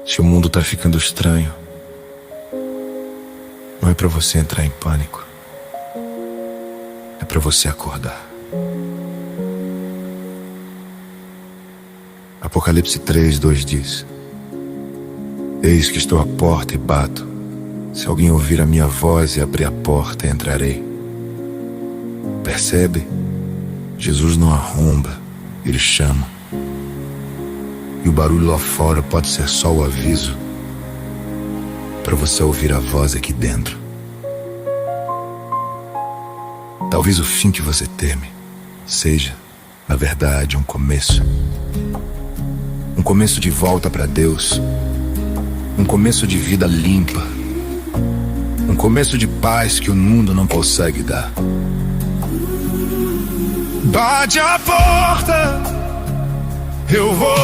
Se o mundo tá ficando estranho, não é pra você entrar em pânico. É pra você acordar. Apocalipse 3:2 diz: Eis que estou à porta e bato. Se alguém ouvir a minha voz e abrir a porta, entrarei. Percebe? Jesus não arromba, ele chama. E o barulho lá fora pode ser só o aviso para você ouvir a voz aqui dentro. Talvez o fim que você teme seja, na verdade, um começo. Um começo de volta para Deus. Um começo de vida limpa. Um começo de paz que o mundo não consegue dar. Bate a porta, eu vou